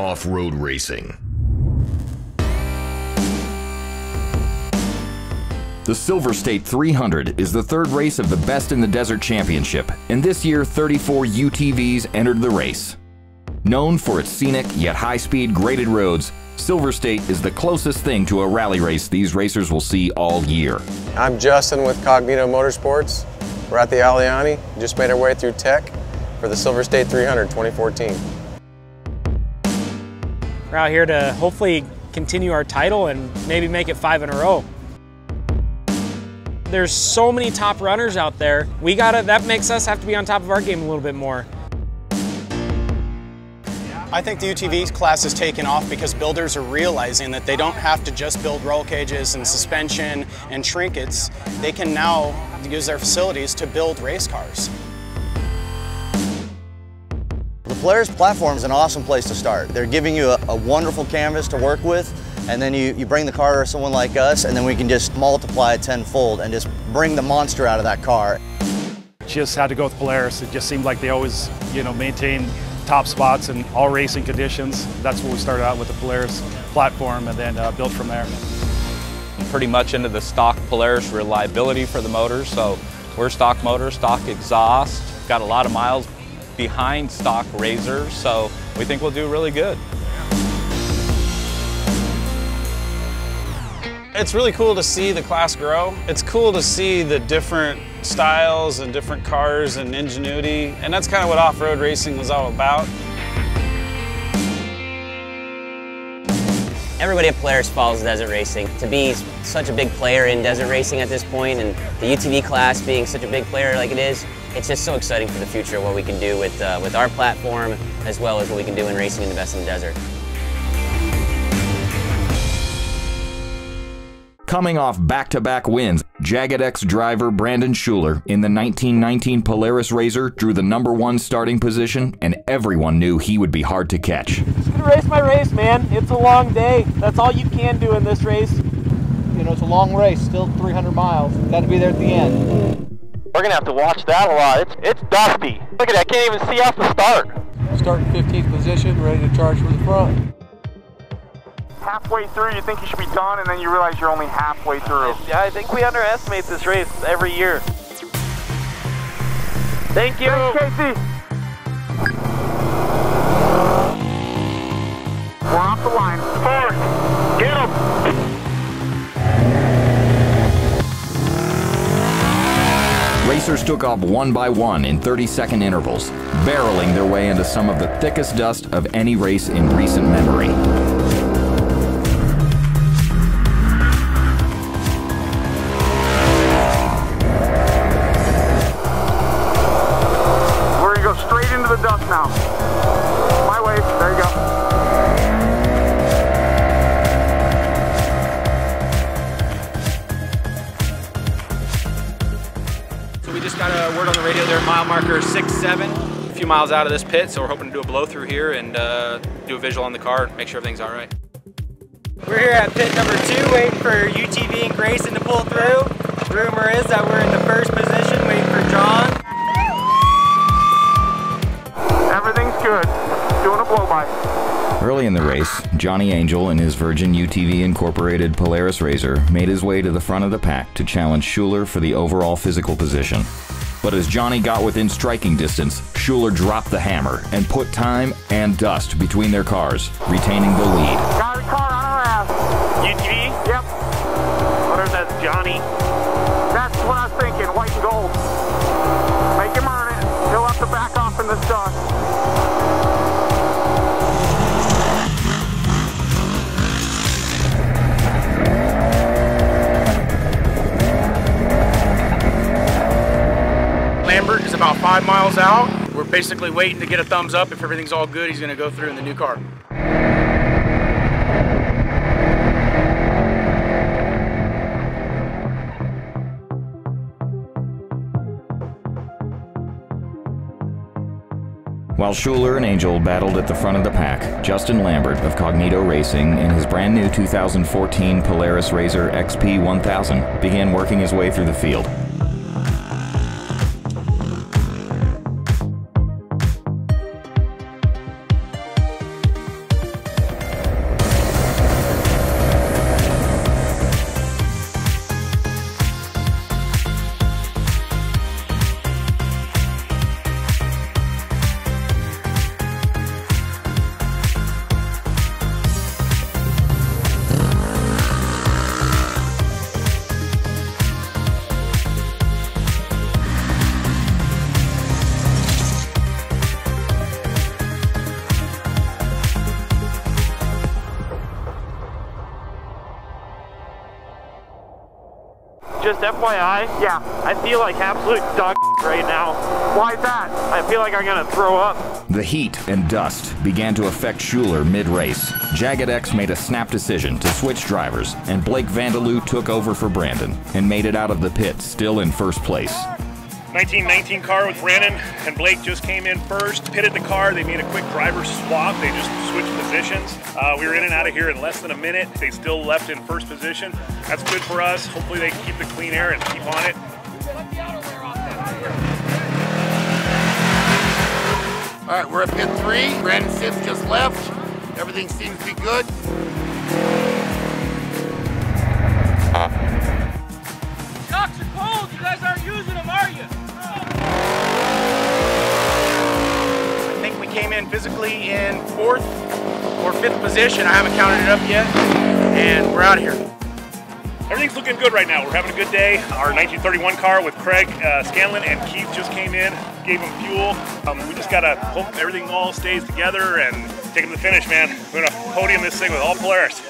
off-road racing. The Silver State 300 is the third race of the Best in the Desert Championship, and this year 34 UTVs entered the race. Known for its scenic yet high-speed graded roads, Silver State is the closest thing to a rally race these racers will see all year. I'm Justin with Cognito Motorsports. We're at the Aliani, just made our way through Tech for the Silver State 300 2014. We're out here to hopefully continue our title and maybe make it 5 in a row. There's so many top runners out there. That makes us have to be on top of our game a little bit more. I think the UTV class has taken off because builders are realizing that they don't have to just build roll cages and suspension and trinkets. They can now use their facilities to build race cars. The Polaris platform is an awesome place to start. They're giving you a wonderful canvas to work with, and then you bring the car to someone like us, and then we can just multiply it tenfold and just bring the monster out of that car. Just had to go with Polaris. It just seemed like they always, maintain top spots in all racing conditions. That's what we started out with, the Polaris platform, and then built from there. Pretty much into the stock Polaris reliability for the motors, so we're stock motor, stock exhaust, got a lot of miles behind stock RZRs, so we think we'll do really good. It's really cool to see the class grow. It's cool to see the different styles and different cars and ingenuity, and that's kind of what off-road racing was all about. Everybody at Polaris follows desert racing. To be such a big player in desert racing at this point, and the UTV class being such a big player like it is, it's just so exciting for the future, what we can do with our platform, as well as what we can do in racing in the Best in the Desert. Coming off back-to-back wins, Jagged X driver Brandon Schuler in the 1919 Polaris RZR drew the #1 starting position, and everyone knew he would be hard to catch. Just gonna race my race, man. It's a long day. That's all you can do in this race. It's a long race, still 300 miles. Got to be there at the end. We're gonna have to watch that a lot. It's dusty. Look at that, I can't even see off the start. Starting 15th position, ready to charge for the front. Halfway through, you think you should be done, and then you realize you're only halfway through. Yeah, I think we underestimate this race every year. Thank you. Thanks, Casey. We're off the line. Forward. Get him. Racers took off one by one in 30-second intervals, barreling their way into some of the thickest dust of any race in recent memory. The dust now. My way. There you go. So we just got a word on the radio there, mile marker 6-7, a few miles out of this pit, so we're hoping to do a blow through here and do a visual on the car and make sure everything's all right. We're here at pit number 2, waiting for UTV and Grayson to pull through. Rumor is that we're in the first position, waiting for John. Everything's good. Doing a blow-by. Early in the race, Johnny Angel in his Virgin UTV Incorporated Polaris RZR made his way to the front of the pack to challenge Schuler for the overall physical position. But as Johnny got within striking distance, Schuler dropped the hammer and put time and dust between their cars, retaining the lead. Got a car on our ass. UTV? Yep. What if that's Johnny? That's what I was thinking. White and gold. Make him earn it. He'll have to back off in this dust. Lambert is about 5 miles out. We're basically waiting to get a thumbs up. If everything's all good, he's going to go through in the new car. While Schuler and Angel battled at the front of the pack, Justin Lambert of Cognito Racing in his brand new 2014 Polaris RZR XP 1000 began working his way through the field. just FYI, yeah, I feel like absolute dog right now. Why is that? I feel like I'm gonna throw up. The heat and dust began to affect Schuler mid-race. Jagged X made a snap decision to switch drivers, and Blake Vandeloo took over for Brandon and made it out of the pit still in first place. 1919 car with Brandon and Blake just came in first, pitted the car. They made a quick driver swap. They just switched positions. We were in and out of here in less than a minute. They still left in first position. That's good for us. Hopefully they keep the clean air and keep on it. All right, we're at pit 3. Brandon Sims just left. Everything seems to be good. Shocks are cold. You guys aren't using them, are you? I think we came in physically in 4th or 5th position. I haven't counted it up yet, and we're out of here. Everything's looking good right now. We're having a good day. Our 1931 car with Craig Scanlon and Keith just came in, gave them fuel. We just gotta hope everything all stays together and take them to the finish, man. We're gonna podium this thing with all Polaris.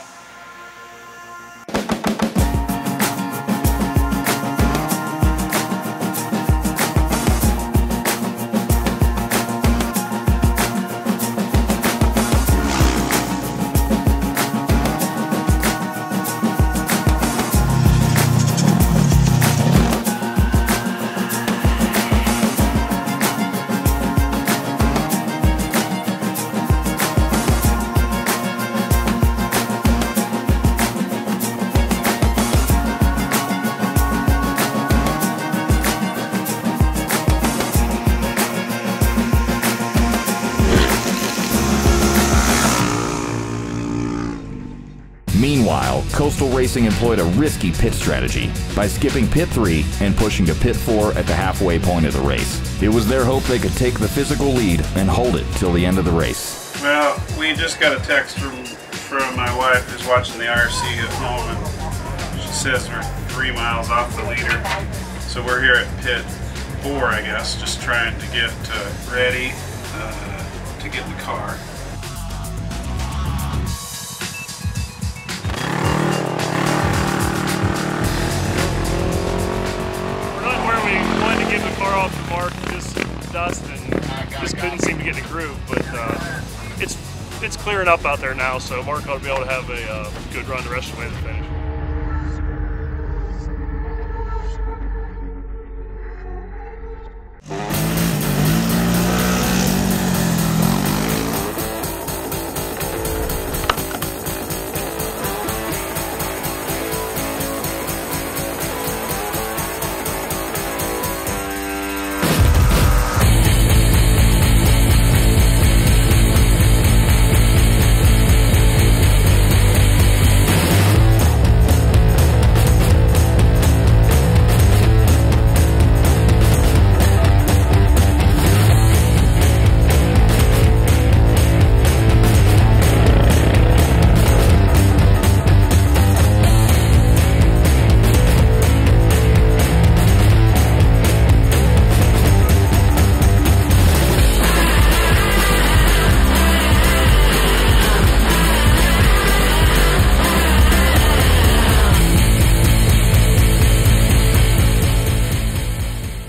Meanwhile, Coastal Racing employed a risky pit strategy by skipping pit 3 and pushing to pit 4 at the halfway point of the race. It was their hope they could take the physical lead and hold it till the end of the race. Well, we just got a text from my wife who's watching the IRC at home, and she says we're 3 miles off the leader. So we're here at pit 4, I guess, just trying to get ready to get in the car. Get the car off the mark, just dust, and just couldn't seem to get in a groove. But it's clearing up out there now, so Mark ought to be able to have a good run the rest of the way to the finish.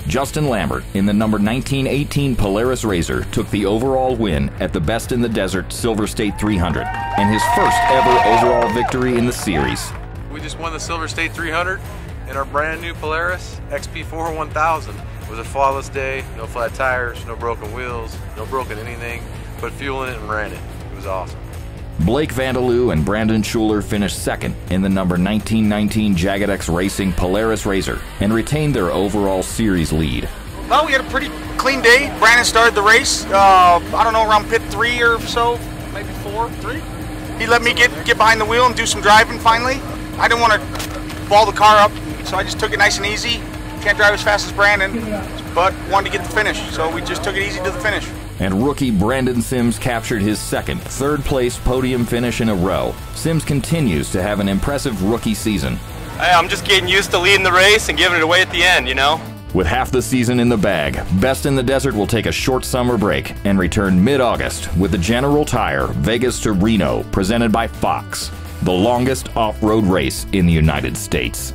Justin Lambert in the number 1918 Polaris RZR took the overall win at the Best in the Desert Silver State 300 and his first ever overall victory in the series. We just won the Silver State 300 in our brand new Polaris XP4 1000. It was a flawless day, no flat tires, no broken wheels, no broken anything. Put fuel in it and ran it. It was awesome. Blake Vandeloo and Brandon Schuler finished second in the number 1919 Jagged X Racing Polaris RZR and retained their overall series lead. Well, we had a pretty clean day. Brandon started the race, I don't know, around pit 3 or so, maybe 4, 3. He let me get behind the wheel and do some driving finally. I didn't want to ball the car up, so I just took it nice and easy. Can't drive as fast as Brandon, but wanted to get the finish, so we just took it easy to the finish. And rookie Brandon Sims captured his second, third-place podium finish in a row. Sims continues to have an impressive rookie season. Hey, I'm just getting used to leading the race and giving it away at the end, you know? With half the season in the bag, Best in the Desert will take a short summer break and return mid-August with the General Tire Vegas to Reno, presented by Fox, the longest off-road race in the United States.